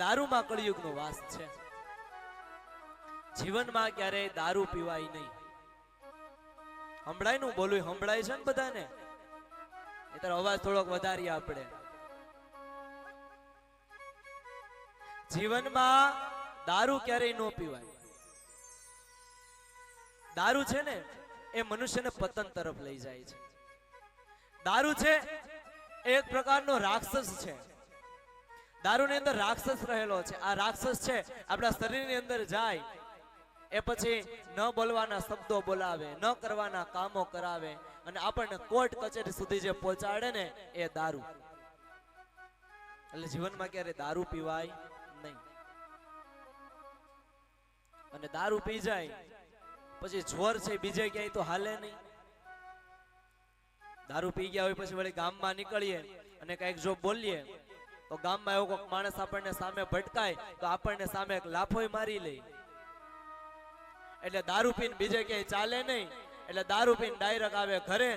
દારૂમાં કળિયુગનો વાસ છે. જીવનમાં ક્યારેય દારૂ પીવાય નહીં. સંભળાય નું બોલું સંભળાય છે ને બધાને? એ તારો અવાજ થોડોક વધારીએ આપણે. જીવનમાં દારૂ ક્યારેય ન પીવાય. દારૂ છે ને એ મનુષ્યને પતન તરફ લઈ જાય છે. દારૂ છે એક પ્રકારનો રાક્ષસ છે. દારૂની અંદર રાક્ષસ રહેલો છે. આ રાક્ષસ છે આપણા શરીરની અંદર જાય એ પછી ન બોલવાના શબ્દો બોલાવે, ન કરવાના કામો કરાવે અને આપણને કોર્ટ કચેરી સુધી જે પહોંચાડે ને એ દારૂ. એટલે જીવનમાં ક્યારે દારૂ પીવાય નહીં. અને દારૂ પી જાય પછી જોર છે બીજે ક્યાંય તો હાલે નહીં. દારૂ પી ગયા હોય પછી વળી ગામમાં નીકળીએ અને કઈક જો બોલીએ તો ગામમાં એવો કોઈક માણસ આપણને સામે ભટકાય તો આપણને સામે એક લાફોય મારી લે. એટલે દારૂ પીને બીજે ક્યાંય ચાલે નહીં. એટલે દારૂ પીને ડાયરેક્ટ આવે ઘરે.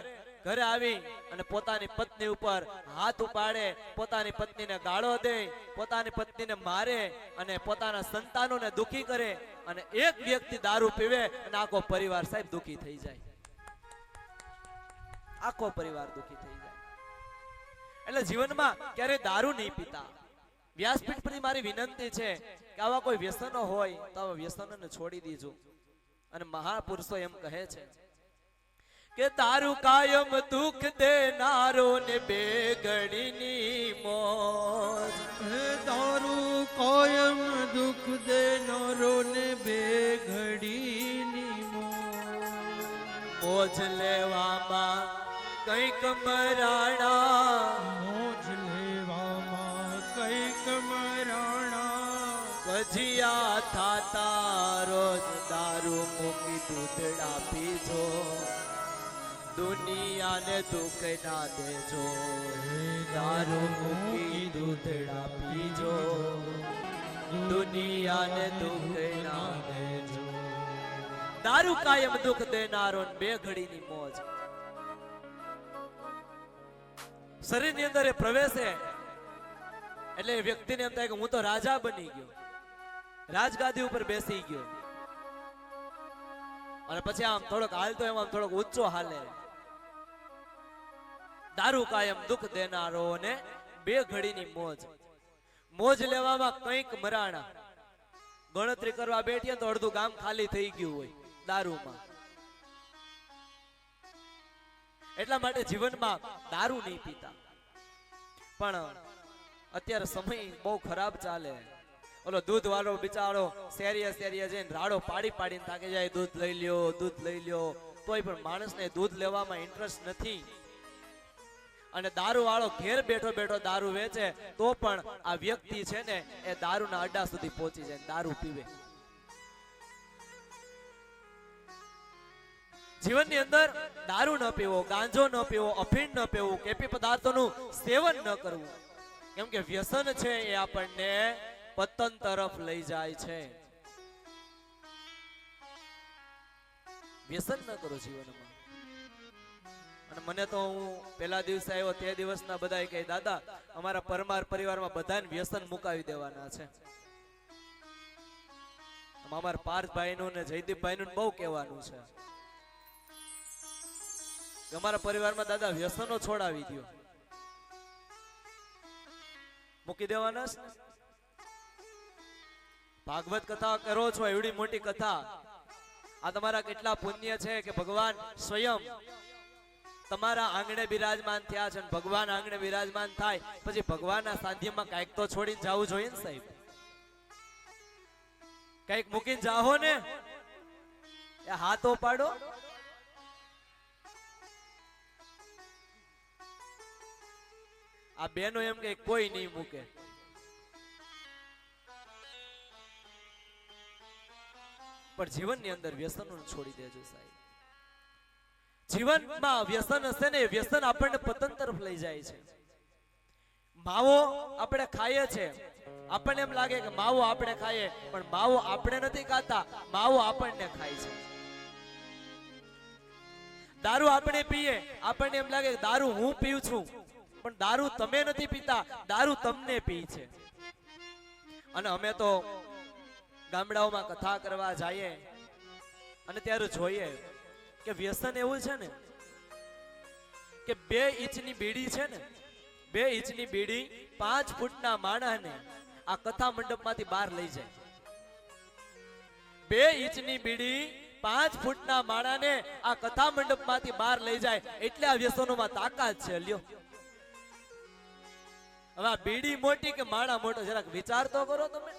ઘરે આવી અને પોતાની પત્ની ઉપર હાથ ઉપાડે, પોતાની પત્નીને ગાળો દે, પોતાની પત્નીને મારે અને પોતાના સંતાનોને દુખી કરે. અને એક વ્યક્તિ દારૂ પીવે અને આખો પરિવાર સાહેબ દુખી થઈ જાય. આખો પરિવાર દુખી થઈ જાય. એટલે જીવનમાં ક્યારે દારૂ નહીં પીતા. વ્યાસપીઠ પરથી મારી વિનંતી છે કે આવા કોઈ વ્યસનો હોય તો આવા વ્યસનોને છોડી દીજો. અને મહાપુરુષો એમ કહે છે કે દારૂ કાયમ દુઃખ દેનારો ને બે ઘડીની મોજ. દારૂ કાયમ દુઃખ દેનારો ને બે ઘડીની મોજ લેવામાં કઈક મરાણા, મોજ લેવામાં કઈક મરાણા. કજિયા થાતા રોજ દારૂ મૂકી દૂધડા પીજો, દુનિયાને દુઃખ ના દેજો. દારૂ મૂકી દૂધડા પીજો, દુનિયાને દુઃખ ના દેજો. દારૂ કાયમ દુઃખ દેનારો બે ઘડીની મોજ. શરીરની અંદર એ પ્રવેશે એટલે વ્યક્તિને એમ થાય કે હું તો રાજા બની ગયો, રાજગાદી ઉપર બેસી ગયો. અને પછી આમ થોડોક હાલતો એમ આમ થોડોક ઊંચો હાલે. દારૂ કાયમ દુઃખ દેનારો ને બે ઘડીની મોજ. મોજ લેવામાં કંઈક મરાણા. ગણતરી કરવા બેઠીએ તો અડધું ગામ ખાલી થઈ ગયું હોય દારૂમાં. એટલા માટે જીવનમાં દારૂ નહીં પીતા. પણ અત્યારે સમય બહુ ખરાબ ચાલે. ઓલો દૂધ વાળો બિચારો શેરીએ શેરીએ જઈને રાડો પાડી પાડીને થાકી જાય, દૂધ લઈ લ્યો, દૂધ લઈ લ્યો. તોય પણ માણસને દૂધ લેવામાં ઇન્ટરેસ્ટ નથી. અને દારૂ વાળો ઘેર બેઠો બેઠો દારૂ વેચે તો પણ આ વ્યક્તિ છે ને એ દારૂના અડ્ડા સુધી પહોંચી જાય, દારૂ પીવે. જીવનની અંદર દારૂ ન પીવો, ગાંજો ન પીવો, અફીણ ન પીવું, કેપી પદાર્થોનું સેવન ન કરવું. કેમ કે વ્યસન છે એ આપણને પતન તરફ લઈ જાય છે. વ્યસન ન કરો જીવનમાં. અને મને તો હું પહેલા દિવસે આવ્યો તે દિવસના બધા કહે દાદા અમારા પરમાર પરિવારમાં બધાને વ્યસન મુકાવી દેવાના છે. અમારા પાર્થભાઈનું ને જયદીપભાઈનું બહુ કહેવાનું છે કે અમારા પરિવારમાં દાદા વ્યસનો છોડાવી દો. મૂકી દેવાના છે. ભાગવત કથા કરો છો એવડી મોટી કથા. આ તમારા કેટલા પુણ્ય છે કે ભગવાન સ્વયં તમારા આંગણે બિરાજમાન થયા છે. ભગવાન આંગણે બિરાજમાન થાય પછી ભગવાનના સાનિધ્યમાં કઈક તો છોડીને જવું જોઈએ ને સાહેબ. કઈક મૂકીને જાઓ ને. એ હાથો પાડો. આ બેનો એમ કે કોઈ નહીં મૂકે. પણ જીવનની અંદર વ્યસનો છોડી દેજો સાહેબ. જીવનમાં વ્યસન હશે ને વ્યસન આપણને પતન તરફ લઈ જાય છે. માવો આપણે ખાઈએ છે, આપણને એમ લાગે કે માવો આપણે ખાઈએ, પણ માવો આપણે નથી ખાતા, માવો આપણને ખાય છે. દારૂ આપણે પીએ, આપણને એમ લાગે કે દારૂ હું પીઉં છું, પણ દારૂ તમે નથી પીતા, દારૂ તમને પી છે. અને અમે તો ગામડાઓમાં કથા કરવા જઈએ અને ત્યારે જોઈએ કે વ્યસન એવું છે ને કે 2 ઇંચની બીડી છે ને, 2 ઇંચની બીડી 5 ફૂટના માણસને આ કથા મંડપમાંથી બહાર લઈ જાય. 2 ઇંચની બીડી 5 ફૂટના માણાને આ કથા મંડપમાંથી બહાર લઈ જાય એટલે આ વ્યસનોમાં તાકાત છે. લ્યો, હવે આ બીડી મોટી કે માણા મોટો જરાક વિચાર તો કરો તમે.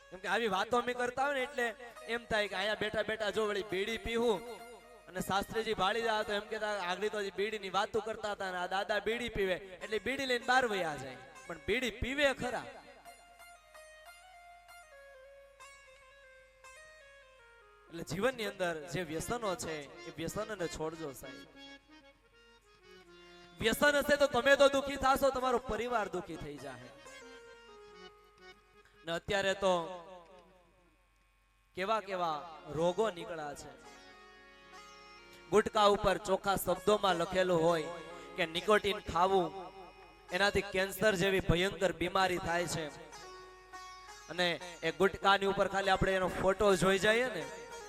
કેમ કે આવી વાતો અમે કરતા હોય ને એટલે એમ થાય કે અહીંયા બેઠા બેઠા જો વળી બીડી પીવું અને શાસ્ત્રીજી ભાળી જાય તો એમ કેતા આગળ તો બીડીની વાતો કરતા હતા અને આ દાદા બીડી પીવે એટલે બીડી લઈને બહાર વયા જાય. પણ બીડી પીવે ખરા? એટલે જીવનની અંદર જે વ્યસનો છે એ વ્યસનને છોડજો સાહેબ. વ્યસન હશે તો તમે તો દુખી થાશો, તમારો પરિવાર દુખી થઈ જાય. ને અત્યારે તો કેવા કેવા રોગો નીકળ્યા છે. ગુટકા ઉપર ચોખ્ખા શબ્દોમાં લખેલું હોય કે નિકોટીન ખાવું એનાથી કેન્સર જેવી ભયંકર બીમારી થાય છે. અને એ ગુટકાની ઉપર ખાલી આપણે એનો ફોટો જોઈ જઈએ ને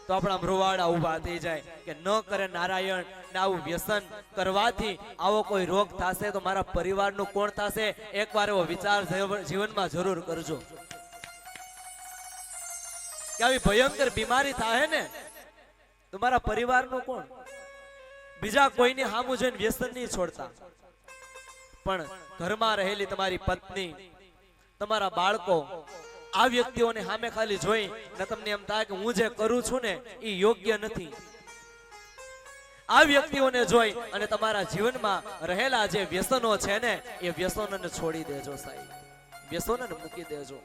તો આપણા રૂવાડા ઊભા થઈ જાય કે ન કરે નારાયણ. ને આવું વ્યસન કરવાથી આવો કોઈ રોગ થશે તો મારા પરિવારનું કોણ થશે? એકવાર એવો વિચાર જીવનમાં જરૂર કરજો કે આવી ભયંકર બીમારી થાય ને તો મારા પરિવારનું કોણ? બીજા કોઈની સામું જોઈને વ્યસન નહીં છોડતા, પણ ઘરમાં રહેલી તમારી પત્ની, તમારા બાળકો, આ વ્યક્તિઓને સામે ખાલી જોઈ ને તમને એમ થાય કે હું જે કરું છું ને એ યોગ્ય નથી. આ વ્યક્તિઓને જોઈ અને તમારા જીવનમાં રહેલા જે વ્યસનો છે ને એ વ્યસનોને છોડી દેજો સાહેબ, વ્યસનોને મૂકી દેજો.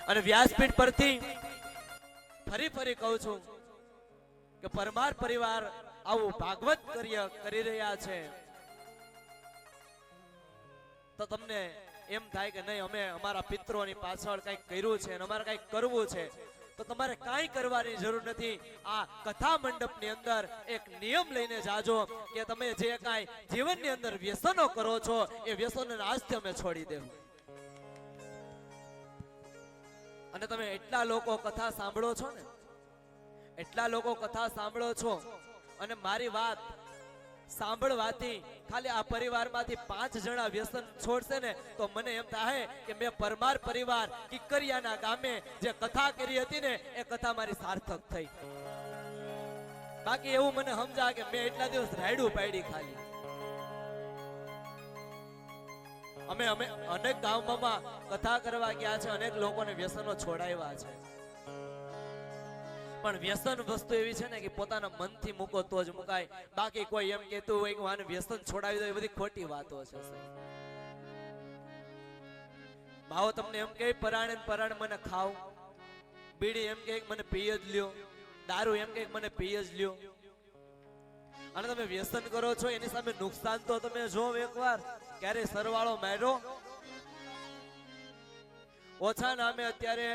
અને વ્યાસપીઠ પરથી ફરી કહું છું કે પરમાર પરિવાર આવું ભાગવત કરી રહ્યા છે તો તમને એમ થાય કે નહીં અમે અમારા પિતરોની પાછળ કંઈક કર્યું છે અને અમારે કંઈક કરવું છે, તો તમારે કાંઈ કરવાની જરૂર નથી. આ કથા મંડપની અંદર એક નિયમ લઈને જાજો કે તમે જે કાંઈ જીવનની અંદર વ્યસનો કરો છો એ વ્યસનોને આજથી અમે છોડી દેવું. અને તમે એટલા લોકો કથા સાંભળો છો ને, એટલા લોકો કથા સાંભળો છો અને મારી વાત સાંભળવાથી ખાલી આ પરિવારમાંથી 5 જણા વ્યસન છોડશે ને તો મને એમ થાય કે મેં પરમાર પરિવાર કિકરિયાના ગામે જે કથા કરી હતી ને એ કથા મારી સાર્થક થઈ. બાકી એવું મને સમજા કે મેં એટલા દિવસ રાયડું પાડી ખાલી. અમે અનેક ગામમાં કથા કરવા ગયા છે, અનેક લોકોને વ્યસનો છોડાવ્યા છે. પણ વ્યસન વસ્તુ એવી છે ને કે પોતાના મનથી મૂકો તો જ મુકાય. બાકી કોઈ એમ કહેતું હોય કે આને વ્યસન છોડાવી દો એ બધી ખોટી વાતો છે. ભાવ તમને એમ કે પરાણે મને ખાવ, બીડી એમ કે મને પી જ લ્યો, દારૂ એમ કે મને પી જ લ્યો, અને તમે વ્યસન કરો છો એની સામે નુકસાન તો તમે જો એકવાર ક્યારે સરવાળો માર્યો? ઓછા નામે અત્યારે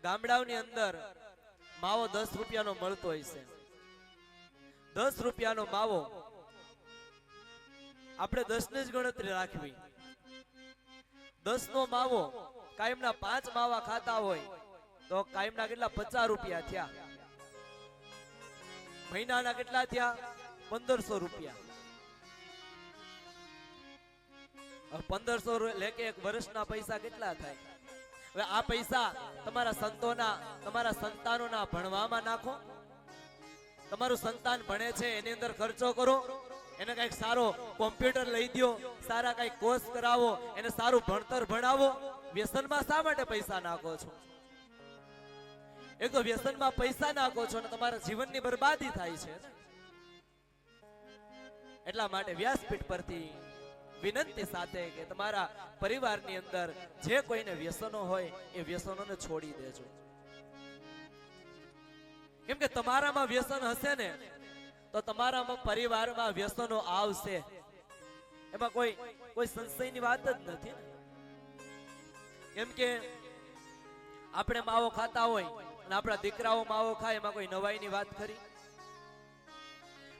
ગામડાઓની અંદર માવો 10 રૂપિયાનો મળતો હોય છે. 10 રૂપિયાનો માવો આપણે 10 ની જ ગણતરી રાખવી. 10 નો માવો કાયમના 5 માવા ખાતા હોય તો કાયમના કેટલા 50 રૂપિયા થયા. મહિનાના કેટલા થયા? 1500 રૂપિયા. 1500 લેકે એક વર્ષના પૈસા કેટલા થાય? હવે આ પૈસા તમારા સંતાનોના ભણવામાં નાખો. તમારું સંતાન ભણે છે એની અંદર ખર્ચો કરો, એને કઈક સારો કોમ્પ્યુટર લઈ દો, સારા કઈક કોર્સ કરાવો, એને સારું ભણતર ભણાવો. વ્યસનમાં શા માટે પૈસા નાખો છો? એક તો વ્યસનમાં પૈસા નાખો છો અને તમારા જીવનની બરબાદી થાય છે. એટલા માટે વ્યાસપીઠ પરથી વિનંતી સાથે કે તમારા પરિવારની અંદર જે કોઈને વ્યસનો હોય એ વ્યસનોને છોડી દેજો. કેમ કે તમારામાં વ્યસન હશે ને તો તમારામાં પરિવારમાં વ્યસનો આવશે, એમાં કોઈ સંશયની વાત જ નથી. કેમ કે આપણે માવો ખાતા હોય અને આપણા દીકરાઓ માવો ખાય એમાં કોઈ નવાઈની વાત ખરી?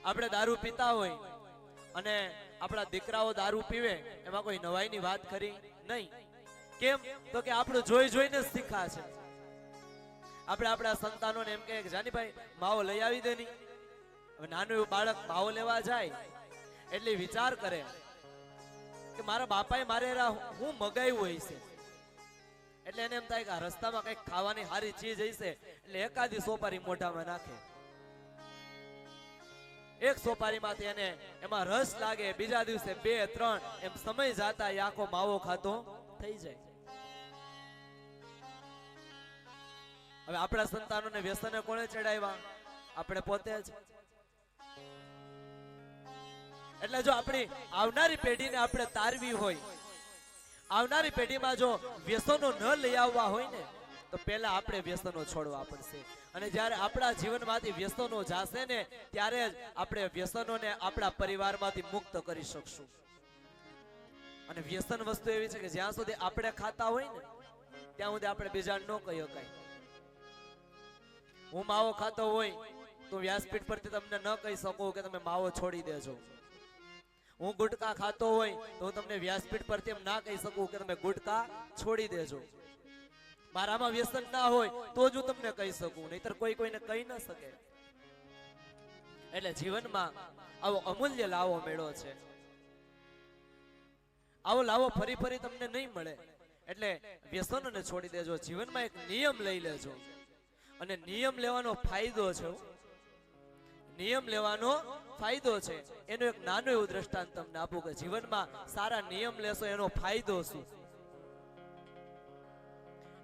આપણે દારૂ પીતા હોય અને આપણા દીકરાઓ દારૂ પીવે એમાં કોઈ નવાઈની વાત કરી નહીં. કેમ તો કે આપણું જોઈ જોઈને જ શીખા છે. આપણે આપણા સંતાનોને એમ કહે કે જાનીભાઈ માવો લઈ આવી દે ની. હવે નાનું એવું બાળક માવો લેવા જાય એટલે વિચાર કરે કે મારા બાપાએ મારે હું મગાવ્યું હોય છે. એટલે એને એમ થાય કે આ રસ્તામાં કઈક ખાવાની સારી ચીજ હશે એટલે એકાદી સોપારી મોઢામાં નાખે. એક સોપારીમાંથી એને એમાં રસ લાગે, બીજા દિવસે 2 3 એમ સમય જાતા એ આખો માવો ખાતો થઈ જાય. હવે આપણા સંતાનોને વ્યસને કોણે ચડાવ્યા? આપણે પોતે જ. એટલે જો આપણી આવનારી પેઢીને આપણે તારવી હોય, આવનારી પેઢીમાં જો વ્યસનો ન લઈ આવવા હોય ને તો પહેલા આપણે વ્યસનો છોડવા પડશે. અને જ્યારે આપણા જીવનમાંથી વ્યસનો જાશે ને ત્યારે જ આપણે વ્યસનોને આપણા પરિવારમાંથી મુક્ત કરી શકશું. અને વ્યસન વસ્તુ એવી છે કે જ્યાં સુધી આપણે ખાતા હોય ને ત્યાં સુધી આપણે બીજાને ન કહી શકાય. હું માવો ખાતો હોય તો વ્યાસપીઠ પરથી તમને ન કહી શકું કે તમે માવો છોડી દેજો. હું ગુટકા ખાતો હોય તો હું તમને વ્યાસપીઠ પરથી એમ ના કહી શકું કે તમે ગુટકા છોડી દેજો. મારામાં વ્યસન ના હોય તો જ હું તમને કહી શકું, નહીતર કોઈ કોઈને કહી ન શકે. એટલે જીવનમાં આવો અમૂલ્ય લાવો મેળો છે. આવો લાવો ફરી ફરી તમને નહીં મળે. એટલે વ્યસનોને છોડી દેજો. જીવનમાં એક નિયમ લઈ લેજો. અને નિયમ લેવાનો ફાયદો છે. નિયમ લેવાનો ફાયદો છે. એનું એક નાનું એવું દ્રષ્ટાંત તમને આપું કે જીવનમાં સારા નિયમ લેશો એનો ફાયદો શું.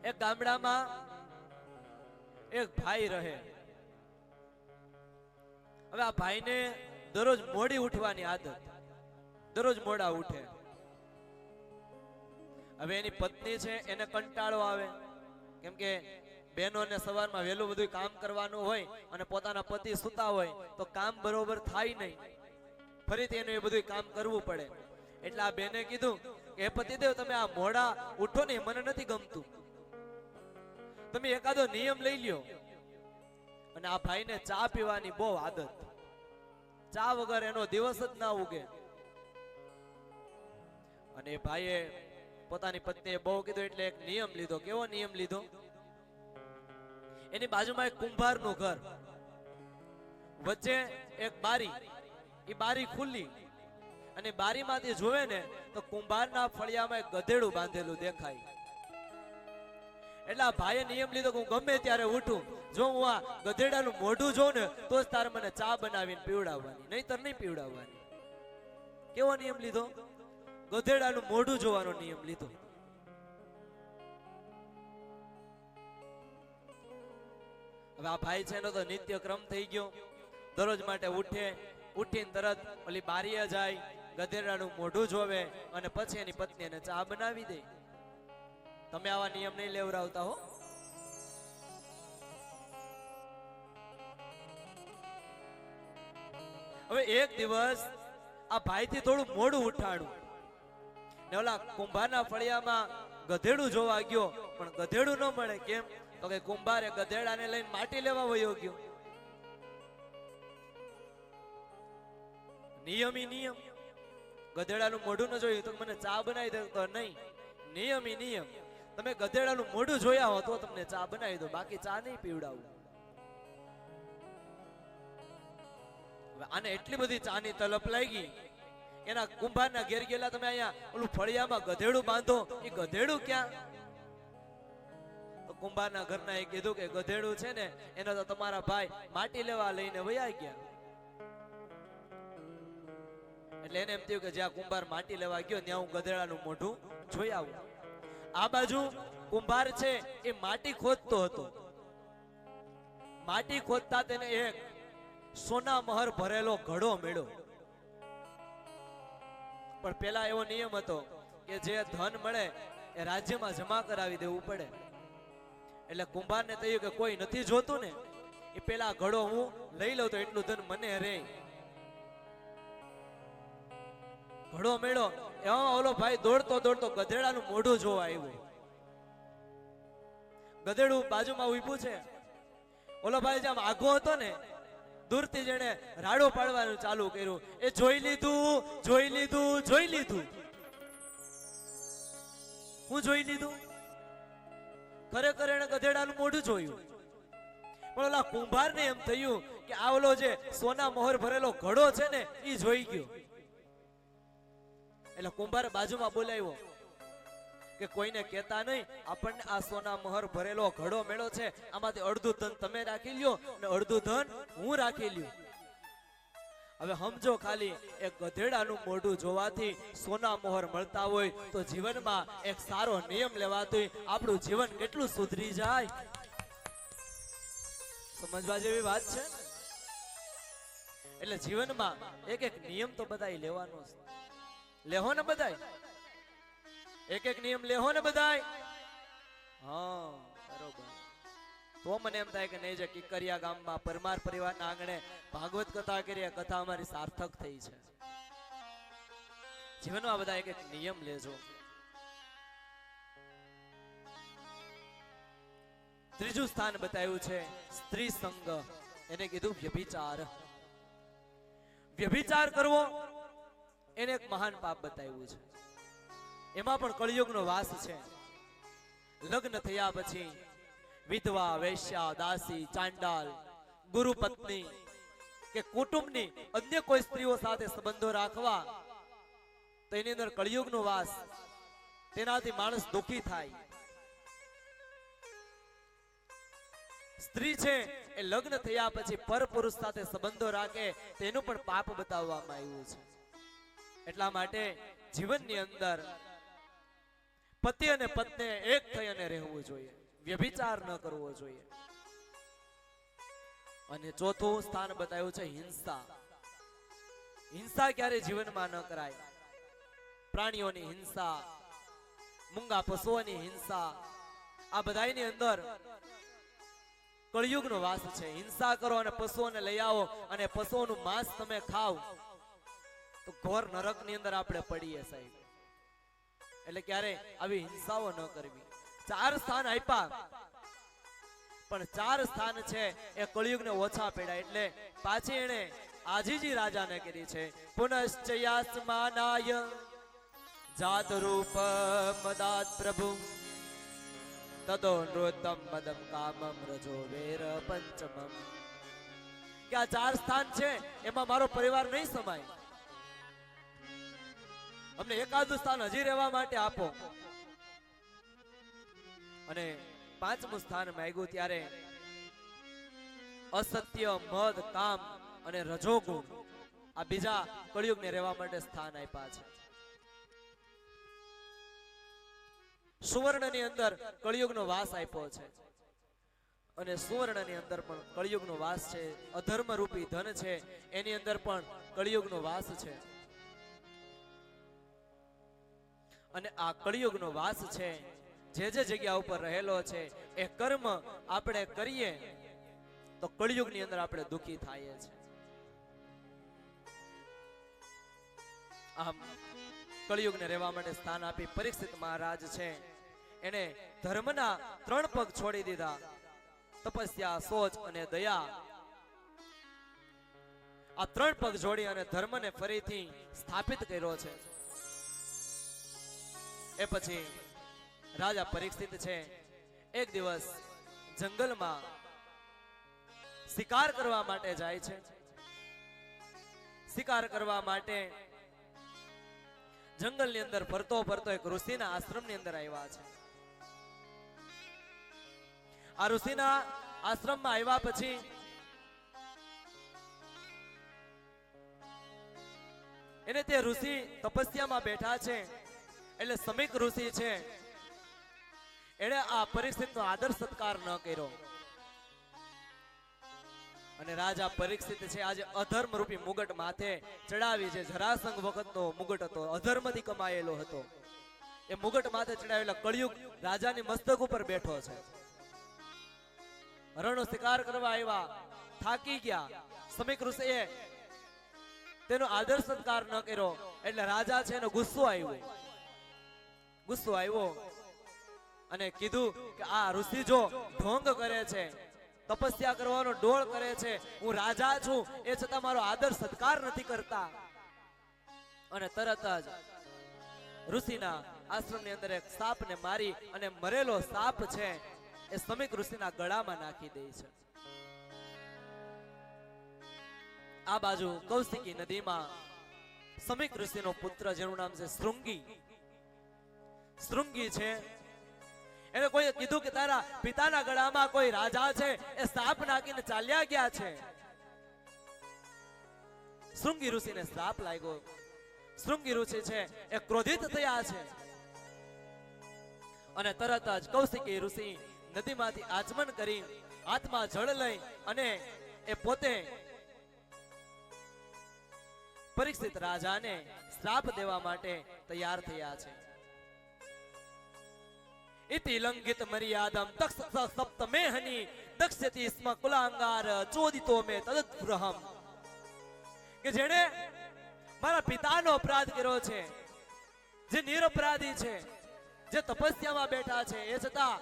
એક ગામડામાં એક ભાઈ રહે. હવે આ ભાઈને દરરોજ મોડી ઉઠવાની આદત, દરરોજ મોડા ઉઠે. હવે એની પત્ની છે એને કંટાળો આવે, કેમ કે બહેનોને સવારમાં વહેલું બધું કામ કરવાનું હોય અને પોતાના પતિ સૂતા હોય તો કામ બરોબર થાય નહીં, ફરીથી એનું એ બધું કામ કરવું પડે. એટલે આ બેને કીધું કે પતિદેવ તમે આ મોડા ઉઠો ને મને નથી ગમતું, તમે એકાદો નિયમ લઈ લ્યો. અને આ ભાઈને ચા પીવાની બહુ આદત, ચા વગર એનો દિવસ જ ના ઉગે. અને એ ભાઈએ પોતાની પત્નીએ બહુ કીધું એટલે એક નિયમ લીધો. કેવો નિયમ લીધો? એની બાજુમાં એક કુંભારનું ઘર, વચ્ચે એક બારી, એ બારી ખુલ્લી અને બારીમાંથી જોવે ને તો કુંભારના ફળિયામાં એક ગધેડું બાંધેલું દેખાય. એટલે આ ભાઈએ નિયમ લીધો કે હું ગમે ત્યારે ઉઠું, જો હું આ ગધેડાનું મોઢું જોઉં ને તો જ તારે મને ચા બનાવીને પીવડાવવાની, નહીતર નહીં પીવડાવવાની. કેવો નિયમ લીધો? ગધેડાનું મોઢું જોવાનો નિયમ લીધો. હવે આ ભાઈ છે એનો તો નિત્ય ક્રમ થઈ ગયો. દરરોજ માટે ઉઠે, ઉઠીને તરત ઓલી બારીએ જાય, ગધેડાનું મોઢું જોવે અને પછી એની પત્ની એને ચા બનાવી દે. તમે આવા નિયમ નહીં લેવડાવતા હો. હવે એક દિવસ આ ભાઈથી થોડું મોડું ઉઠાડું ને ઓલા કુંભારના ફળિયામાં ગધેડું જોવા ગયો, પણ ગધેડું ન મળે. કેમ તો કે કુંભારે ગધેડાને લઈને માટી લેવા વયો ગયો. નિયમી નિયમ. ગધેડાનું મોઢું ન જોયું તો મને ચા બનાવી દે તો નહીં. નિયમી નિયમ. તમે ગધેડાનું મોઢું જોયા હો તો તમને ચા બનાવી દો, બાકી ચા નહીં પીવડાવું. આને એટલી બધી ચાની તલપ લાગી, એના કુંભારના ઘેર ગયેલા, તમે અહીંયા ઓલું ફળિયામાં ગધેડું બાંધો, એ ગધેડું ક્યાં? તો કુંભારના ઘરના એ કીધું કે ગધેડું છે ને એને તો તમારા ભાઈ માટી લેવા લઈને વયા ગયા. એટલે એને એમ થયું કે જ્યાં કુંભાર માટી લેવા ગયો ત્યાં હું ગધેડાનું મોઢું જોઈ આવું. આ બાજુ કુંભાર છે એ માટી ખોદતો હતો. માટી ખોદતા તેને એક સોના મહર ભરેલો ઘડો મળ્યો. પણ પેલા એવો નિયમ હતો કે જે ધન મળે એ રાજ્યમાં જમા કરાવી દેવું પડે. એટલે કુંભારને થયું કે કોઈ નથી જોતું ને, એ પેલા ઘડો હું લઈ લઉં તો એટલું ધન મને રહે. ઘડો મેળો એવામાં ઓલો ભાઈ દોડતો દોડતો ગધેડાનું મોઢું જોવા આવ્યો. ગધેડું બાજુમાં ઊભું છે. ઓલો ભાઈ જેમ આઘો હતો ને દૂરથી જેણે રાડો પાડવાનું ચાલુ કર્યું. એ જોઈ લીધું, જોઈ લીધું, જોઈ લીધું. હું જોઈ લીધું? ખરેખર એને ગધેડાનું મોઢું જોયું. પણ ઓલા કુંભારને એમ થયું કે આ ઓલો જે સોના મોહર ભરેલો ઘડો છે ને એ જોઈ ગયો. એટલે કુંભાર બાજુમાં બોલાવ્યો કે કોઈને કહેતા નહીં, આપણને આ સોના મોહર ભરેલો ઘડો મેળો છે, આમાંથી અડધું ધન તમે રાખી લ્યો અને અડધું ધન હું રાખી લ્યો. હવે સમજો ખાલી એક ગધેડાનું મોઢું જોવાથી સોના મોહર મળતા હોય તો જીવનમાં એક સારો નિયમ લેવાથી આપણું જીવન કેટલું સુધરી જાય. સમજવા જેવી વાત છે. એટલે જીવનમાં એક એક નિયમ તો બધાય લેવાનો છે. લેહો ને બધાય, એક એક નિયમ લેહો ને બધાય. હા બરોબર. તો મને એમ થાય કે નહીં, જે કિકરિયા ગામમાં પરમાર પરિવારના આંગણે ભાગવત કથા કરી, કથા અમારી સાર્થક થઈ છે. જીવનમાં બધા એક એક નિયમ લેજો. ત્રીજું સ્થાન બતાવ્યું છે સ્ત્રી સંગ, એને કીધું વ્યભિચાર. વ્યભિચાર કરવો એને એક મહાન પાપ બતાવ્યું છે. એમાં પણ કળિયુગનો વાસ છે. લગ્ન થયા પછી વિધવા, વેશ્યા, દાસી, ચાંડાલ, ગુરુ પત્ની કે કુટુંબની અન્ય કોઈ સ્ત્રીઓ સાથે સંબંધો રાખવા તો એની અંદર કળિયુગનો વાસ. તેનાથી માણસ દુઃખી થાય. સ્ત્રી છે એ લગ્ન થયા પછી પરપુરુષ સાથે સંબંધો રાખે તેનું પણ પાપ બતાવવામાં આવ્યું છે. એટલા માટે જીવનની અંદર પતિ અને પત્ની એક થઈ અને રહેવું જોઈએ, વ્યભિચાર ન કરવો જોઈએ. અને ચોથું સ્થાન બતાવ્યું છે હિંસા. હિંસા ક્યારે જીવનમાં ન કરાય. પ્રાણીઓની હિંસા, મૂંગા પશુઓની હિંસા, આ બધાની અંદર કળિયુગનો વાસ છે. હિંસા કરો અને પશુઓને લઈ આવો અને પશુઓનું માંસ તમે ખાવ તો ઘોર નરકની અંદર આપણે પડીએ સાહેબ. એટલે ક્યારે આવી હિંસાઓ ન કરવી. 4 સ્થાન આપ્યા પણ 4 સ્થાન છે એ કળિયુગને ઓછા પડ્યા. એટલે પાછી એને આજીજી રાજાને કરી છે. પુનશ્ચયાસ્માનાય જાત રૂપ મદાત પ્રભુ તદો નૃતમ મદમ કામમ રજો વેર પંચમમ. કે આ 4 સ્થાન છે એમાં મારો પરિવાર નહીં સમાય. અમને એકાદું સ્થાન હજી રહેવા માટે આપો. અને 5મું સ્થાન માંગ્યું ત્યારે અસત્ય, મદ, કામ અને રજોગુણ આ બીજા કળિયુગને રહેવા માટે સ્થાન આપ્યા છે. સુવર્ણની અંદર કળિયુગનો વાસ આપ્યો છે અને સુવર્ણની અંદર પણ કળિયુગનો વાસ છે. અધર્મ રૂપી ધન છે એની અંદર પણ કળિયુગનો વાસ છે. અને આ કળિયુગનો વાસ છે જે જગ્યા ઉપર રહેલો છે એ કર્મ આપણે કરીએ તો કળિયુગની અંદર આપણે દુઃખી થાય છે. આમ કળિયુગને રહેવા માટે સ્થાન આપી પરીક્ષિત મહારાજ છે એને ધર્મના 3 પગ છોડી દીધા. તપસ્યા, સોચ અને દયા, આ 3 પગ જોડી અને ધર્મને ફરીથી સ્થાપિત કર્યો છે. એ પછી રાજા પરીક્ષિત છે એક દિવસ જંગલમાં શિકાર કરવા માટે જાય છે. શિકાર કરવા માટે જંગલની અંદર ફરતો ફરતો એક ઋષિના આશ્રમની અંદર આવ્યા છે. આ ઋષિના આશ્રમમાં આવ્યા પછી એને તે ઋષિ તપસ્યામાં બેઠા છે. એટલે સમીક ઋષિ છે એને આ પરીક્ષિતનો આદર સત્કાર ન કર્યો. અને રાજા પરીક્ષિત છે આજે અધર્મ રૂપી મુગટ માથે ચડાવી છે. જરાસંઘ વખતનો મુગટ હતો, અધર્મથી કમાયેલો હતો. એ મુગટ માથે ચડાવેલા કળિયુગ રાજાની મસ્તક ઉપર બેઠો છે. રણનો શિકાર કરવા આવ્યા, થાકી ગયા. સમીક ઋષિએ તેનો આદર સત્કાર ન કર્યો એટલે રાજા છે એનો ગુસ્સો આવ્યો અને કીધું કે આ ઋષિ જો ઢોંગ કરે છે તપસ્યા કરવાનો ડોળ કરે છે, હું રાજા છું એ છતાં મારો આદર સત્કાર નથી કરતા. અને તરત જ ઋષિના આશ્રમની અંદર એક સાપને મારી અને મરેલો સાપ છે એ સમીક ઋષિના ગળામાં નાખી દે છે. આ બાજુ કૌશિકી નદીમાં સમીક ઋષિનો પુત્ર જેનું નામ છે શૃંગી. શૃંગી છે એને કોઈએ કીધું કે તારા પિતાના ગળામાં કોઈ રાજા છે એ સાપ નાખીને ચાલ્યા ગયા છે. શૃંગી ઋષિને શ્રાપ લાગ્યો. શૃંગી ઋષિ છે એ ક્રોધિત થયા છે અને તરત જ કૌશિકી ઋષિ નદીમાંથી આચમન કરી હાથમાં જળ લઈ અને એ પોતે પરીક્ષિત રાજાને શ્રાપ દેવા માટે તૈયાર થયા છે. इति लंघित मर्यादम तक्ष सप्तमेहनि दक्षति स्म कुलांगार चोदितो में तदद्ग्रहम કે જેણે મારા પિતાનો અપરાધ કર્યો છે, જે નિરપરાધી છે, જે તપસ્યામાં બેઠા છે, એ છતાં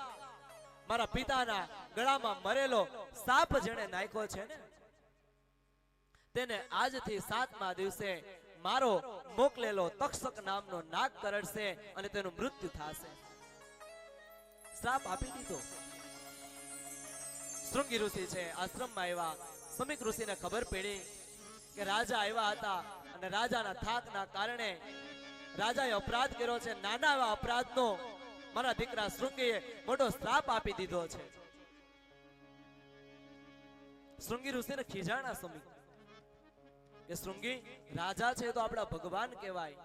મારા પિતાના ગળામાં મરેલો સાપ જેણે નાખ્યો છે ને તેને આજથી 7મા દિવસે મારો મોકલેલો તક્ષક નામનો નાગ કરડશે અને તેનું મૃત્યુ થશે. શ્રાપ આપી દીધો. શૃંગી ઋષિ છે આશ્રમમાં આવ્યા. સમીક ઋષિને ખબર પડી કે રાજા આવ્યા હતા અને રાજાના થાકના કારણે રાજાએ અપરાધ કર્યો છે. નાના એવા અપરાધનો મારા દીકરા શૃંગીએ મોટો શ્રાપ આપી દીધો છે. શૃંગી ઋષિને ખીજાણા સમીક કે શૃંગી રાજા છે તો આપણા ભગવાન કહેવાય,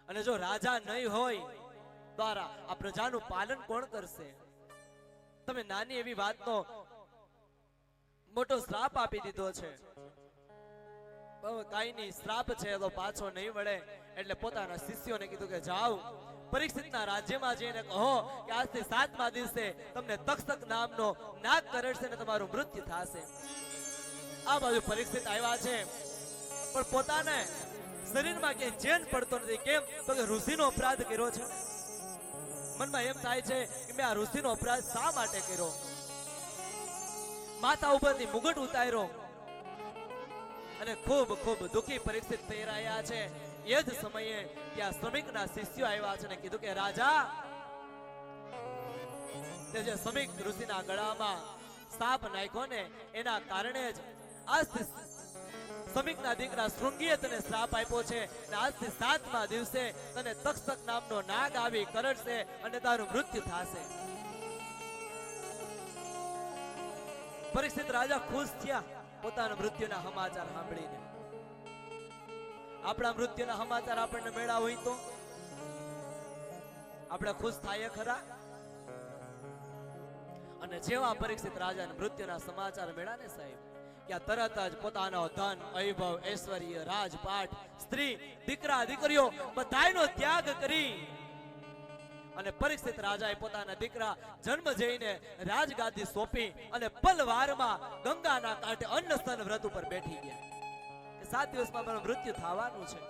અને જો રાજા નહીં હોય દ્વારા આ પ્રજાનું પાલન કોણ કરશે? તમે નાની એવી વાતનો મોટો શ્રાપ આપી દીધો છે. કાઈ નહીં, શ્રાપ છે તો પાછો નહીં વળે. એટલે પોતાના શિષ્યોને કીધું કે જાઓ પરીક્ષિતના રાજ્યમાં જઈને કહો કે આજથી 7મા દિવસે તમને તક્ષક નામનો નાગ કરડશે ને તમારું મૃત્યુ થશે. આ બાજુ પરીક્ષિત આવ્યા છે પણ પોતાને શરીરમાં ક્યાંય ચેન પડતો નથી. કેમ તો કે ઋષિનો અપરાધ કર્યો છે. મનમાં એમ થાય છે કે મેં આ ઋષિનો અપરાધ શા માટે કર્યો? માથા ઉપરથી મુગટ ઉતાર્યો અને ખૂબ ખૂબ દુઃખી પરીક્ષિત થઈ રહ્યા છે. એ જ સમયે ત્યાં શ્રમિકના શિષ્યો આવ્યા છે અને કીધું કે રાજા, તે જે શ્રમિક ઋષિના ગળામાં સાપ નાખ્યો ને એના કારણે જ આજથી સમીકના દીકરા શૃંગીએ તને શ્રાપ આપ્યો છે અને આજથી 7મા દિવસે તને તક્ષક નામનો નાગ આવી કરડશે અને તારું મૃત્યુ થશે. પરીક્ષિત રાજા ખુશ થયા પોતાના મૃત્યુના સમાચાર સાંભળીને. આપણા મૃત્યુના સમાચાર આપણને મેળા હોય તો આપણે ખુશ થાય ખરા? અને જેવા પરીક્ષિત રાજાના મૃત્યુના સમાચાર મેળા ને સાહેબ, ત્યાં તરત જ પોતાનો ધન, વૈભવ, ઐશ્વર્ય, રાજપાટ, સ્ત્રી, દીકરા, દીકરીઓ બધાયનો ત્યાગ કરી અને પરીક્ષિત રાજાએ પોતાના દીકરા જન્મ જઈને રાજગાદી સોંપી અને પલવારમાં ગંગાના કાંઠે અન્નસ્તન વ્રત ઉપર બેઠી ગયા કે 7 દિવસમાં મારું મૃત્યુ થવાનું છે.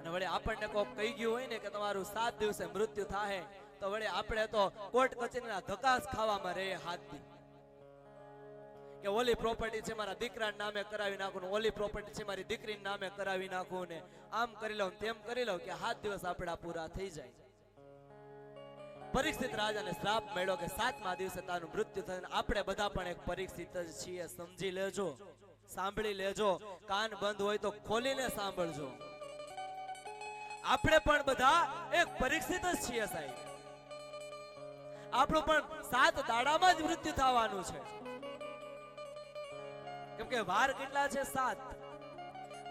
અને વળે આપણને કોક કહી ગયું હોય ને કે તમારું 7 દિવસે મૃત્યુ થાય તો વળે આપણે તો કોર્ટ કચેરીના ધક્કા ખાવામાં રહીએ હાથ દી કે ઓલી પ્રોપર્ટી છે મારા દીકરાના નામે કરાવી નાખું ને ઓલી પ્રોપર્ટી છે મારી દીકરીના નામે કરાવી નાખું ને આમ કરી લઉં તેમ કરી લઉં કે 7 દિવસ આપણા પૂરા થઈ જાય. પરીક્ષિત રાજાને શ્રાપ મળ્યો કે 7મા દિવસે તારું મૃત્યુ થયું. આપણે બધા પણ એક પરીક્ષિત જ છીએ, સમજી લેજો, સાંભળી લેજો. કાન બંધ હોય તો ખોલીને સાંભળજો. આપણે પણ બધા એક પરીક્ષિત જ છીએ સાહેબ. આપણું પણ 7 દાડામાં જ મૃત્યુ થવાનું છે. કેમ કે વાર કેટલા છે? 7.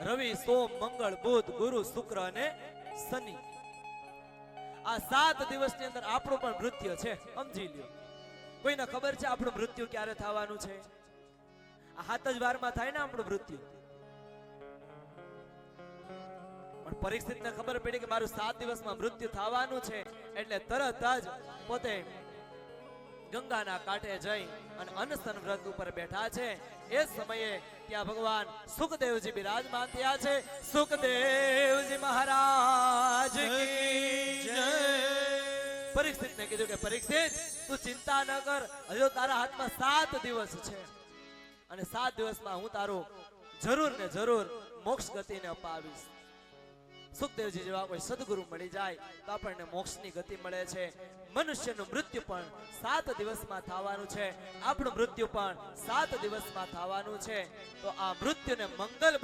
રવિ, સોમ, મંગળ, બુધ, ગુરુ, શુક્ર અને શનિ. આ 7 દિવસની અંદર આપણું પણ મૃત્યુ છે, સમજી લ્યો. કોઈને ખબર છે આપણું મૃત્યુ ક્યારે થવાનું છે? આ 7 જ વારમાં થાય ને આપણું મૃત્યુ. પણ પરીક્ષિતને ખબર પડી કે મારું 7 દિવસમાં મૃત્યુ થવાનું છે એટલે તરત જ પોતે ગંગાના કાંઠે જઈ અને અન્નસ્તન વ્રત ઉપર બેઠા છે. એ સમયે ત્યાં ભગવાન સુખદેવજી બિરાજમાન થયા છે. સુખદેવજી મહારાજ કી જય. પરીક્ષિતને કીધું કે પરીક્ષિત તું ચિંતા ન કર, હજુ તારા હાથમાં 7 દિવસ છે અને 7 દિવસમાં હું તારું જરૂર ને જરૂર મોક્ષ ગતિને અપાવીશ. સુખદેવજી જેવા કોઈ સદગુરુ મળી જાય તો આપણને મોક્ષની ગતિ મળે છે. મનુષ્યનું મૃત્યુ પણ 7 દિવસમાં થવાનું છે, આપણું મૃત્યુ પણ 7 દિવસમાં થવાનું છે. તો આ મૃત્યુને મંગલ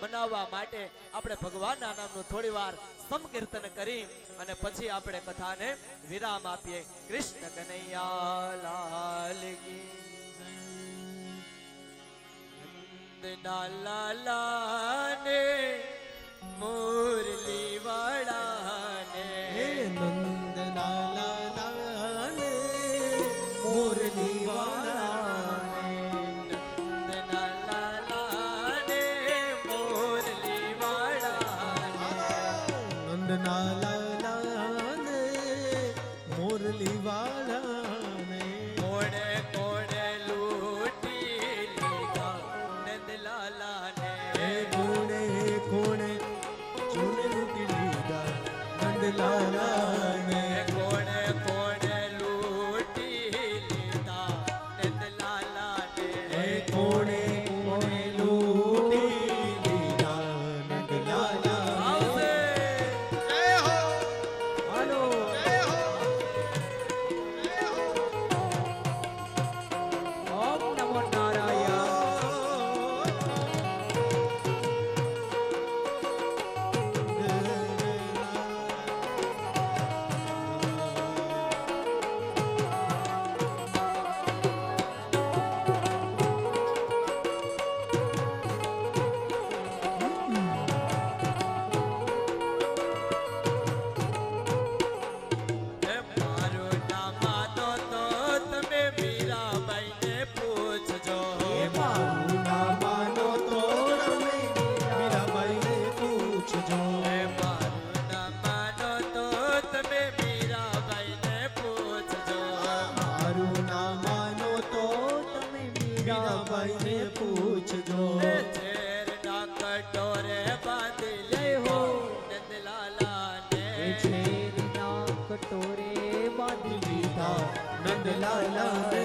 બનાવવા માટે આપણે ભગવાનના નામનું થોડી વાર સંકીર્તન કરી અને પછી આપણે કથાને વિરામ આપીએ. કૃષ્ણ કનૈયા લાલ કી નંદના લાલાને મુરલી વાળાને નંદના લાલાને મુરલી વાળાને નંદના લાલાને મુરલી વાળાને નંદના લાલાને મુરલી વાળાને કોણે કોણે લૂટી લીધા નંદલાલાને કોણે કોણે ચોને લૂટી લીધા નંદલાલાને કોણે કોણે લૂટી લીધા નંદલાલાને કોણે કોણે લૂટી લીધા નંદલાલા આવશે જય હો હાલો જય હો ઓમ નમો નારાયણ. મારું નામ માનો તો તમે મીરાબાઈને પૂછજો. મારું નામ માનો તો તમે મીરાબાઈને પૂછજો મારું નામ માનો તો તમે મીરાબાઈને પૂછજો. મારું નામ માનો તો તમે મીરાબાઈને પૂછજો ઝેરના કટોરે બાંધી લેવો નંદલાલાને. છેદના કટોરે બાંધી લીધા નંદલાલાને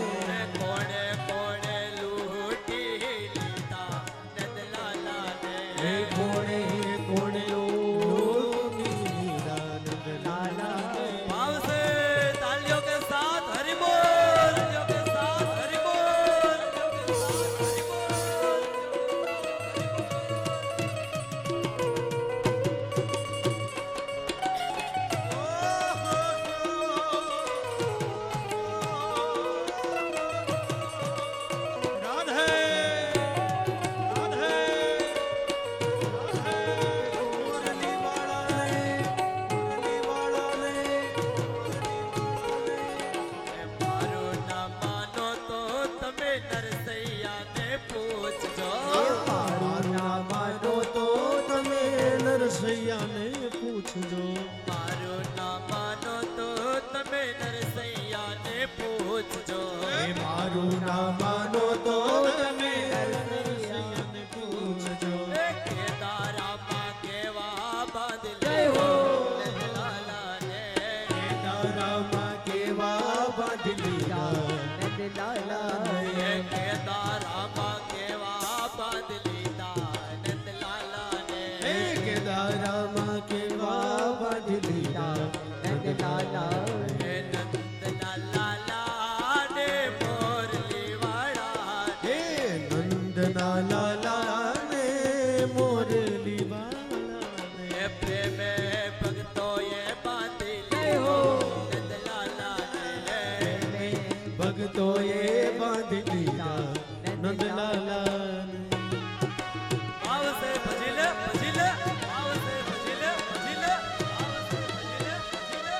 કોણે કોણે લૂટી લીધા નંદલાલાને. કોણે કોણે લૂટી લીધા નંદલાલાને આવશે તાલિયો કે સાથ હરિ બોલ, તાલિયો કે સાથ હરિ બોલ, તાલિયો કે સાથ હરિ રાધે રાધે મુરલી વાળાને મુરલી વાળાને મારું નામ માનો તો તમે નરસૈયાને પૂછજો. મારું નામ માનો તો તમે નરસૈયાને પૂછજો મારું નામ માનો તો તમે નરસૈયાને પૂછજો. મારું નામ માનો તો તમે નરસૈયાને પૂછજો એ કેદારામાં કેવા બાંધી જય લેવો હો. નંદલાલાને. કેદારામાં કેવા બાંધી લીધા નંદલાલા. એ કેદારામાં કેવા બાંધી લીધા નંદલાલાને. હે કેદારામાં કેવા બાંધી લીધા નંદલાલા. એ નંદલાલાને મોરલી વાળાને. હે નંદના લાલાને મોરલી વાળાને એ પ્રેમે ભક્તોએ બાંધી જય લેવો હો. નંદલાલાને. ભક્તોએ બાંધી લીધા નંદલાલાને આવશે ભજી લે ભજી લે, આવશે ભજી લે ભજી લે, આવશે ભજી લે ભજી લે.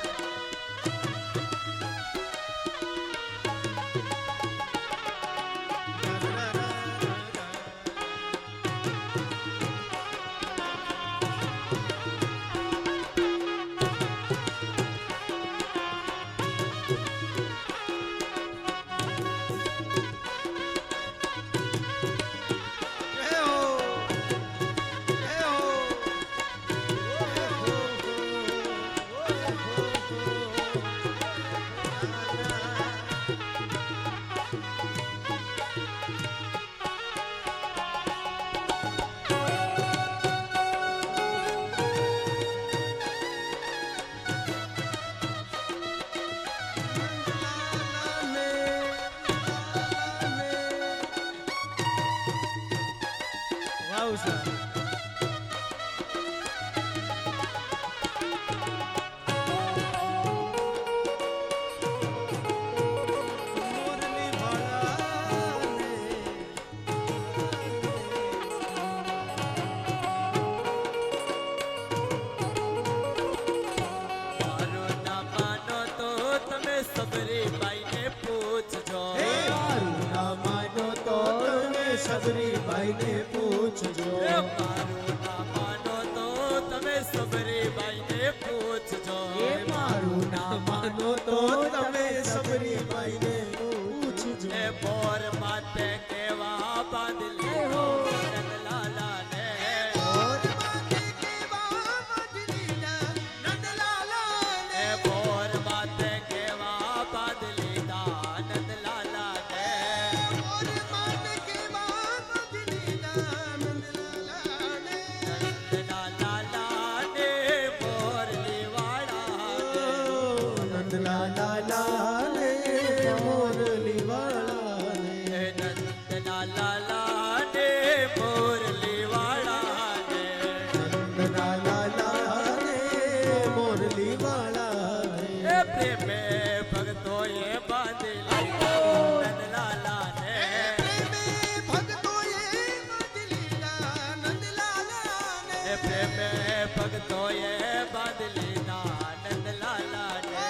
એ પ્રેમે ભક્તોએ બાંધ લીધા નંદલાલા ને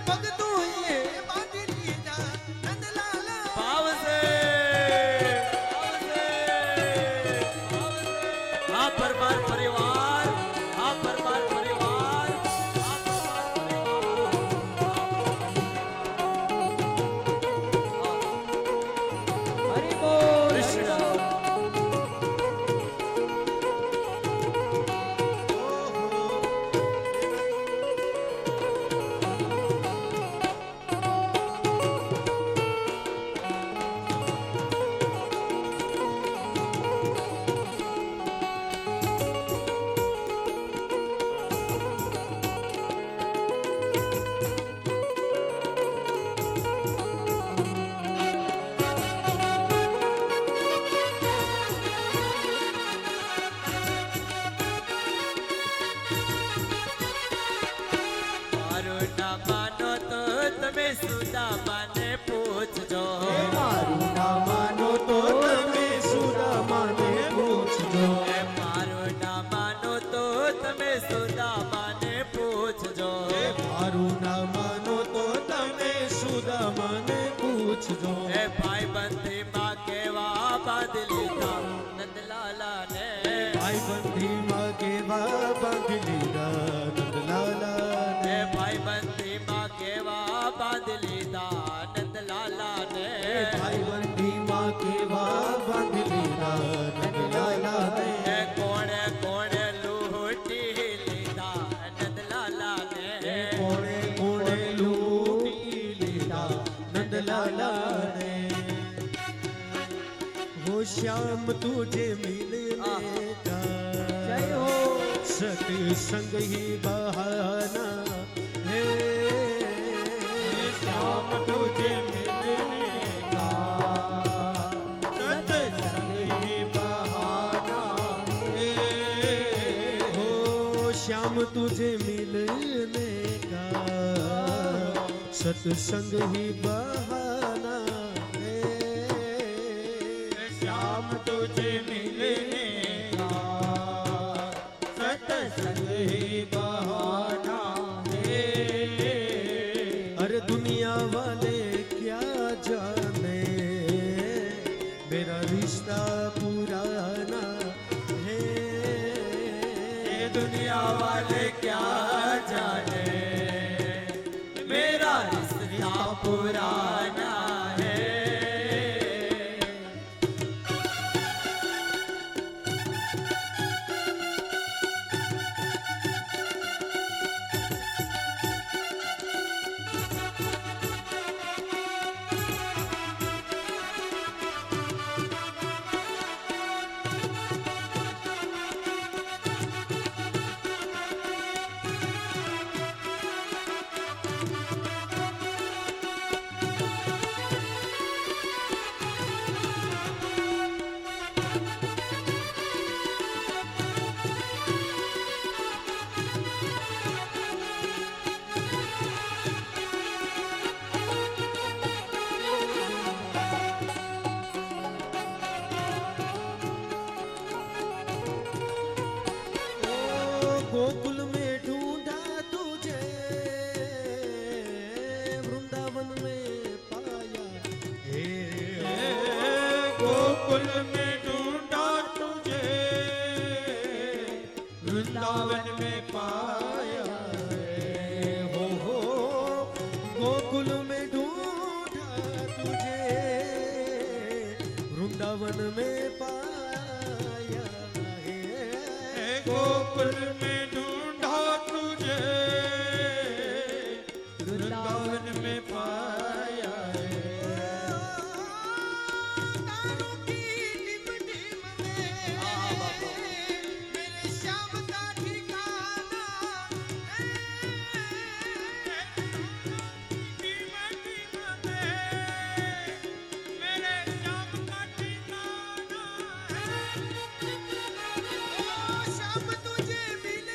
ભક્તોએ બાંધી લીધા નંદલાલા ભાવસે આ પરમાર પરિવાર આ પરમાર પરિવાર આ પરમાર પરિવાર હરિ બોલ કૃષ્ણ મારું ના માનો તો તમે સુદામાને પૂછજો મારું ના માનો તો તમે સુદામાને પૂછજો એ મારું ના માનો તો તમે સુદામાને પૂછજો મારું ના માનો તો તમે સુદામાને પૂછજો એ ભાઈ બંધી માં કેવા બાંધ લીધા નંદલાલા ને ભાઈ બંધીમાં કેવા બાંધી લીધા નંદલાલા એ ભાઈ બંધી માં કેવા બાંધ લીધા નંદલાલા ને ભાઈ બંધીમાં કેવા બાંધી લીધા નંદલાલા એ કોણે કોણે લૂંટી લીધા નંદલાલા ને કોણે કોણે લૂંટી લીધા નંદલાલા ને वो श्याम तुझे मिलने का જય હો सत्संग ही बहाना है श्याम तुझे मिलने का सत्संग ही बहाना है हो श्याम तुझे मिलने का सत्संग ही बहाना है श्याम तुझे मिलने का सत्संग ही बहाना है अरे दुनिया वाले क्या जाने मेरा रिश्ता पुराना है दुनिया वाले क्या जाने मेरा रिश्ता पुराना है गोकुल में ढूंढा तुझे वृंदावन में पाया हे गोकुल में ढूंढा तुझे वृंदावन में पाया हो गोकुल में ढूंढा तुझे वृंदावन में पाया है गोकुल में ढूंढा तुझे वृंदावन में पाया तारों की टिम टिम में मेरे श्याम का ठिकाना टिम टिम में मेरे श्याम का ठिकाना है ओ श्याम तुझे मिल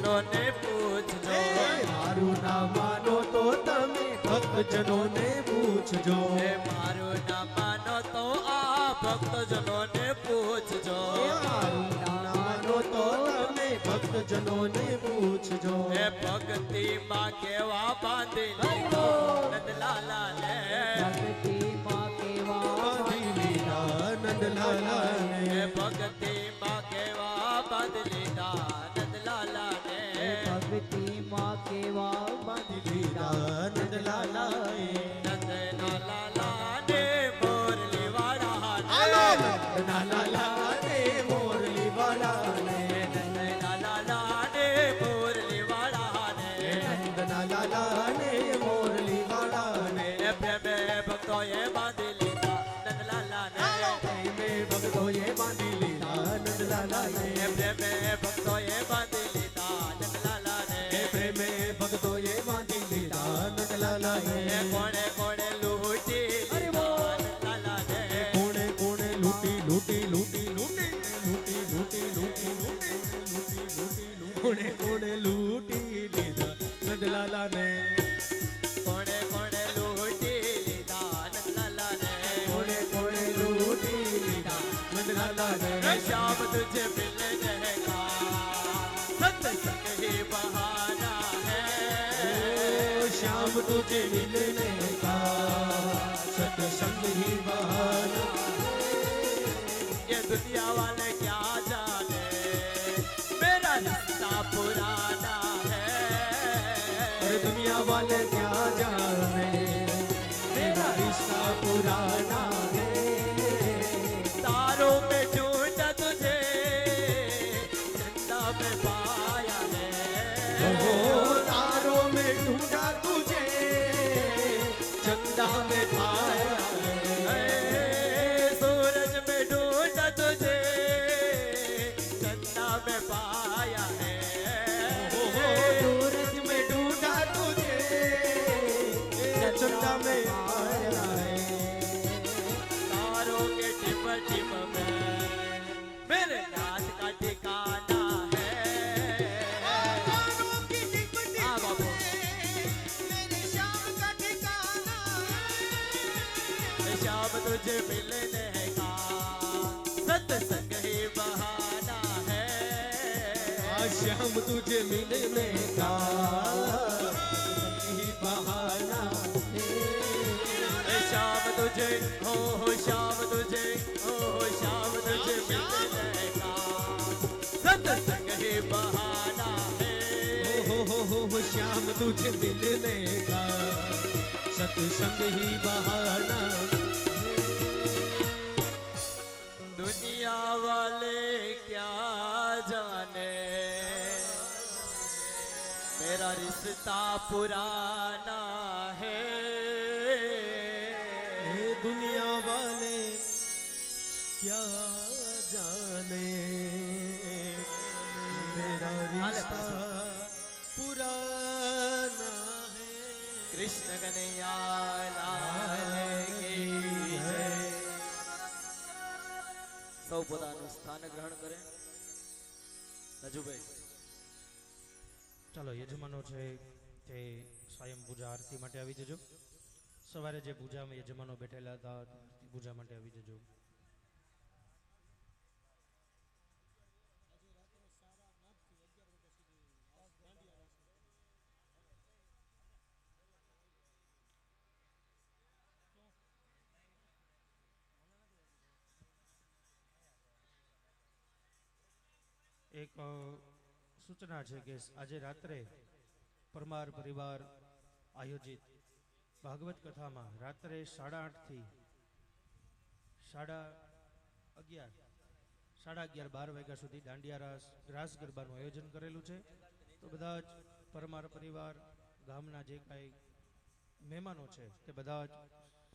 ભક્તજનોને પૂછજો મારું ના માનો તો તમે ભક્તજનોને પૂછજો એ મારું ના માનો તો આ ભક્તજનોને પૂછજો મારું ના માનો તો તમે ભક્તજનોને પૂછજો એ ભક્તિમાં કેવા બાંધી લીધો નંદલાલાને ભક્તિમાં કેવા બાંધી લીધા નંદલાલાને એ ભક્તિમાં કેવા બાંધી લીધા નંદલાલાને ભક્તિમાં કેવા બાંધી લીધા નંદલાલાએ નંદલાલાને મોરલી વાળાને નંદલાલાને મોરલી વાળાને નંદલાલાને મોરલી વાળાને નંદલાલાને મોરલી વાળાને એ પ્રેમે ભક્તોએ બાંધી લીધા નંદલાલાને પ્રેમે ભક્તોએ બાંધી લીધા નંદલાલાને એ પ્રેમે ભક્તોએ બાંધી લીધા નંદલાલાને હે પ્રેમે ભક્તોએ બાંધી લીધા નંદલાલાએ એ કોણે કોણે લૂંટી લીધા નંદલાલાને કોણે કોણે લૂંટી લૂંટી લૂંટી લૂંટી લૂંટી લૂંટી લૂંટી લૂંટી લૂંટી કોણે કોણે લૂંટી લીધા નંદલાલાને કોણે કોણે લૂંટી લીધા નંદલાલાને કોણે કોણે લૂંટી લીધા નંદલાલાને श्याम तुझे मिलने का सत्संग ही बहाना है श्याम तुझे मिलने का सत्संग ही बहाना ये दुनिया वाले क्या जाने मेरा रिश्ता पुराना है अरे दुनिया वाले क्या जाने मेरा रिश्ता पुराना है तारों में ढूंढा तुझे चंदा में पाया है ओ तारों में ढूंढा तुझे चंदा में पाया है सूरज में ढूंढा तुझे चंदा में पाया है सूरज में ढूंढा तुझे चंदा में पाया है तारों के टिप टिप में मेरे नाथ का ठिकाना है तारों की टिप टिप हाँ बाबू मेरे श्याम का ठिकाना श्याम तुझे मिलने का सत्संग ही बहाना है श्याम तुझे मिलने का ही बहाना श्याम तुझे हो श्याम तुझे हो श्याम तुझे मिलने का सत्संग ही बहाना है हो श्याम तुझे मिलने का सत्संग ही बहाना दुनिया वाले क्या जाने मेरा रिश्ता पुराना है ये दुनिया वाले क्या जाने मेरा रिश्ता पुराना है कृष्ण कन्हैया लाल की जय। સૌ પોતાનું સ્થાન ગ્રહણ કરે રાજુભાઈ ચાલો યજમાનો છે તે સ્વયં પૂજા આરતી માટે આવી જજો સવારે જે પૂજામાં યજમાનો બેઠેલા હતા પૂજા માટે આવી જજો એક સૂચના છે કે આજે રાત્રે પરમાર પરિવાર આયોજિત ભાગવત કથામાં રાત્રે 8:30 થી 11:30 12 વાગ્યા સુધી દાંડિયા રાસ ગરબાનું આયોજન કરેલું છે તો બધા જ પરમાર પરિવાર ગામના જે કાંઈ મહેમાનો છે તે બધા જ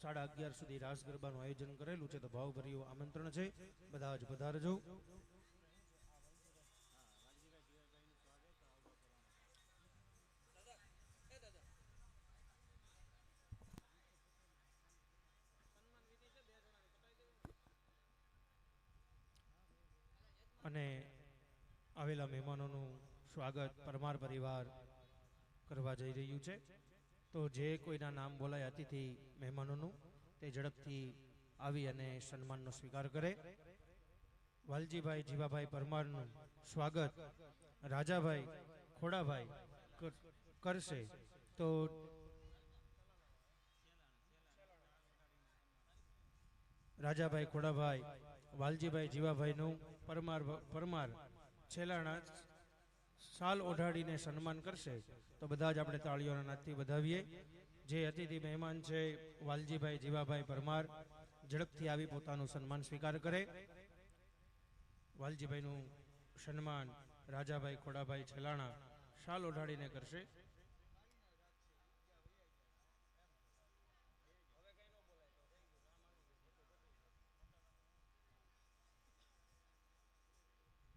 11:30 સુધી રાસ ગરબાનું આયોજન કરેલું છે તો ભાવભર્યું આમંત્રણ છે બધા જ પધારજો અને આવેલા મહેમાનોનું સ્વાગત પરમાર પરિવાર કરવા જઈ રહ્યું છે. તો જે કોઈના નામ બોલાય અતિથિ મહેમાનોનું તે ઝડપથી આવી અને સન્માનનો સ્વીકાર કરે. વાલજીભાઈ જીવાભાઈ પરમારનું સ્વાગત રાજાભાઈ ખોડાભાઈ કરશે. તો રાજાભાઈ ખોડાભાઈ વાલજીભાઈ જીવાભાઈનું પરમાર છેલ્લાના શાલ ઓઢાડીને સન્માન કરશે. તો બધા જ આપણે તાળીઓના નાદથી વધાવીએ. જે અતિથિ મહેમાન છે વાલજીભાઈ જીવાભાઈ પરમાર ઝડપથી આવી પોતાનું સન્માન સ્વીકાર કરે. વાલજીભાઈનું સન્માન રાજાભાઈ ખોડાભાઈ છેલાણા શાલ ઓઢાડીને કરશે.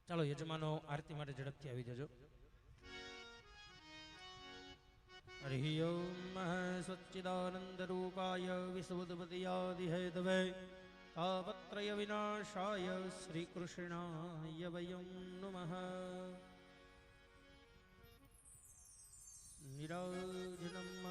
ચાલો યજમાનો આરતી માટે ઝડપથી આવી જજો. હરિ ઓમ સચ્ચિદાનંદ રૂપાય વિસુદપતિયાદિહેતવે તાપત્રય વિનાશાય શ્રી કૃષ્ણાય વયં નમઃ. નિરાજનમ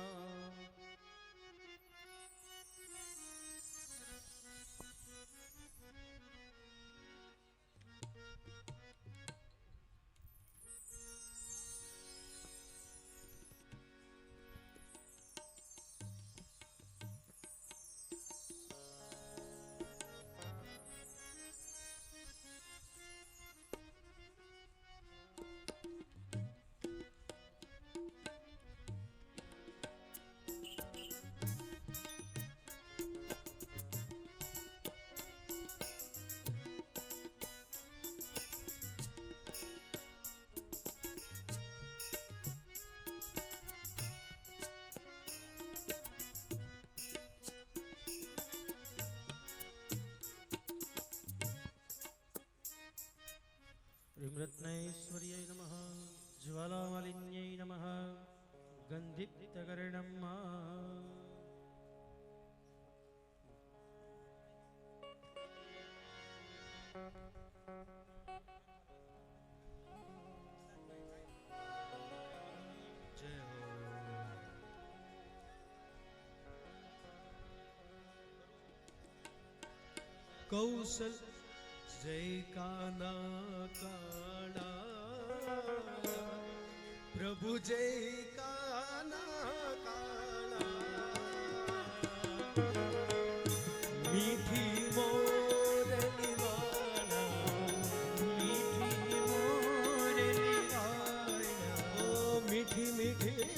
રત્નૈશ્વર્ય નમઃ. જ્વાલામાલિન્યై નમઃ. ગંધિતકર્ણમ જય હો. કૌશલ જય કાના કાણા પ્રભુ જય કાના કાણા મીઠી મોરલી વાળા મીઠી મોરલી વાળા ઓ મીઠી મીઠી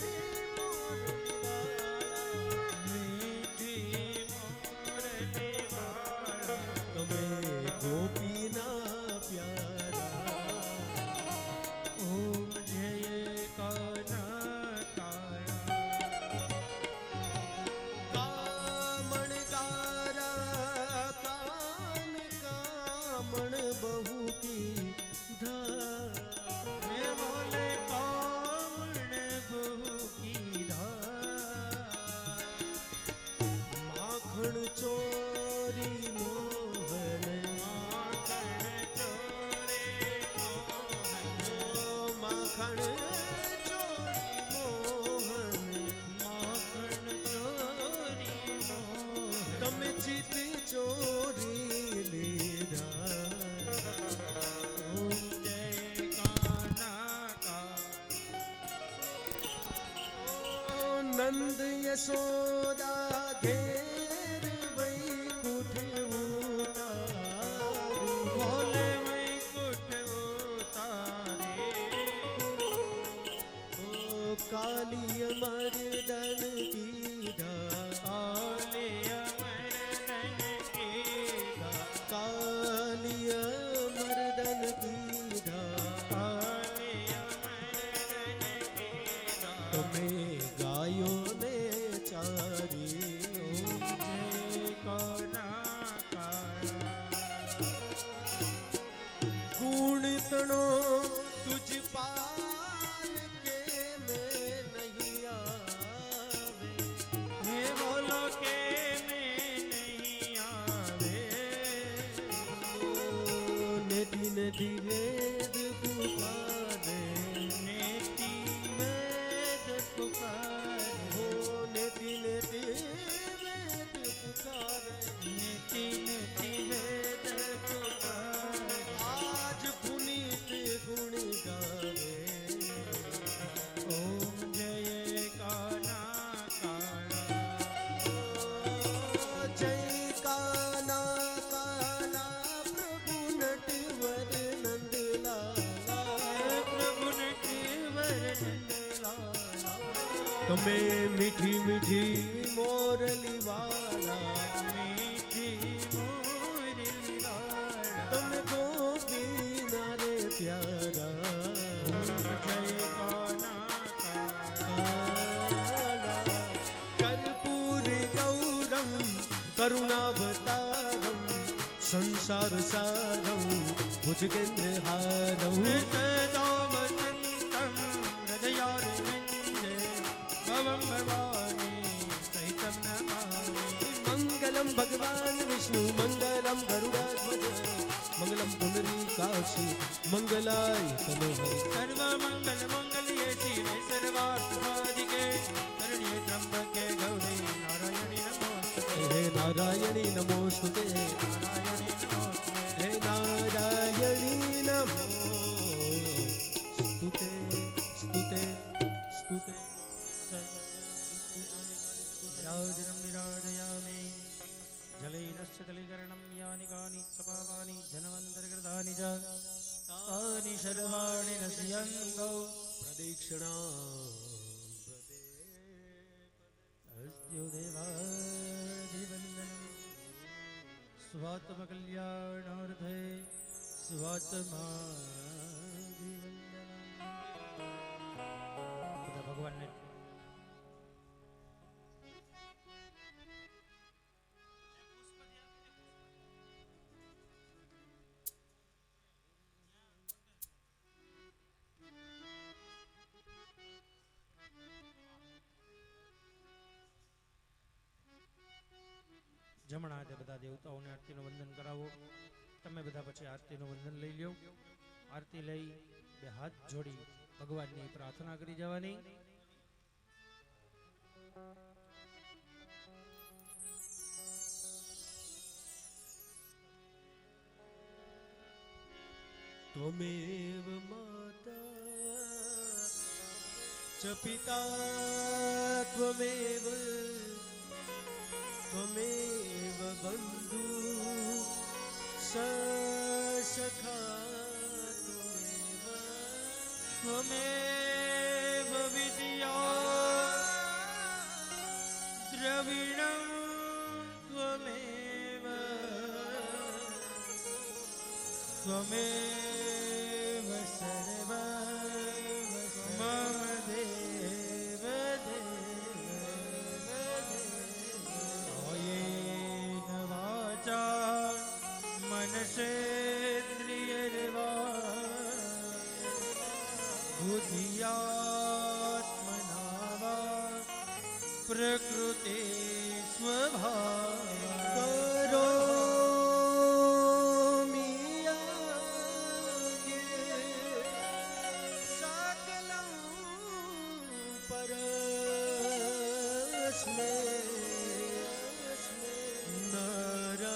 ગોપીના પ્યારા ઓમ જય કાના કામણ તારા કાન કામણ બહુ કી હે બોલે કામણ બહુ કીધા માખણ ચોરી મોહન માખણ ચોરી મોહન તમે ચિત ચોરી લીધા ઓમ જય કાના નંદ યશોદા ઘેર વૈકુંઠ ઉતારું બોલે વૈકુંઠ ઉતારે ઓ કાલિય મર્દન કીધા કાલિય મર્દન કીધા કાલિય મર્દન કીધા કાલિય મર્દન કીધા તમે ગાયો ને ચારી જય કાના ગુણ તણો તુજ પાર કે મેં નહીં આવે હે બોલો કે મેં નહીં આવે નદી નદી વેદ પુકારે તમે મીઠી મીઠી મોરલી વાળા મીઠી મોરલી વાળા તમે ગોપીના રે પ્યારા જય કર્પૂર ગૌરમ કરુણાવતારમ સંસાર સારમ ભુજગેન્દ્ર હારમ મંગલમ ભગવાન વિષ્ણુ મંગલમ ગરુડાધ્વજ મંગલમ પુનરીકાક્ષી મંગલાય તનો હરિ સર્વ મંગલ મંગલ્યે શિવે સર્વાર્થસાધિકે શરણ્યે ત્રંબકે ગૌરી નારાયણી નમોસ્તુતે હે નારાયણી નમોસ્તુતે નારાયણી નમોસ્તુતે હે નારાયણી નમોસ્તુતે સ્તુતે સ્તુતે વિરાજનમ વિરાજયામિ જલૈનશ્ચ તલીકરણમ યાની કાની સપાવાની જન્મંતરકૃતાની ચ તાની સર્વાણિ નશ્યંતો પ્રદક્ષિણા અસ્તુ દેવાધિવંદનમ સ્વાત્મકલ્યાણાર્થે સ્વાત્માધિવંદનમ બધા ભગવાનને જમણા હાથે બધા દેવતાઓને આરતીનું વંદન કરાવો. તમે બધા પછી આરતીનું વંદન લઈ લ્યો. આરતી લઈ બે હાથ જોડી ભગવાનની પ્રાર્થના કરી જવાની. ત્વમેવ માતા ચ પિતા ત્વમેવ ત્વમેવ બંધુ સખા ત્વમેવ વિદ્યા દ્રવિણં ત્વમેવ ત્વમેવ સર્વં મમ દેવ કાયેન વાચા મનસેન્દ્રિયર્વા બુદ્ધિયાત્મના વા પ્રકૃતે સ્વભાવ સકલં પરસ્મે નારાયણી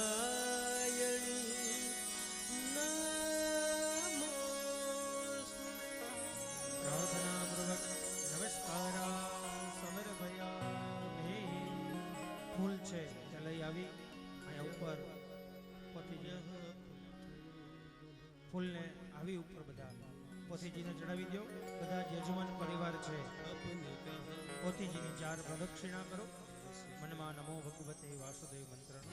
પ્રાર્થનાપૂર્વક નમસ્કારા સમર્પયામિ. ફૂલ છે ત્યાં લઈ આવી અહીંયા ઉપર પોથીજી ફૂલને આવી ઉપર બધા પોથીજીને ચડાવી દો. બધા જ યજમાન પરિવાર છે પોથીજીની 4 પ્રદક્ષિણા કરો. મનમાં નમો ભગવતે વાસુદેવ મંત્રનો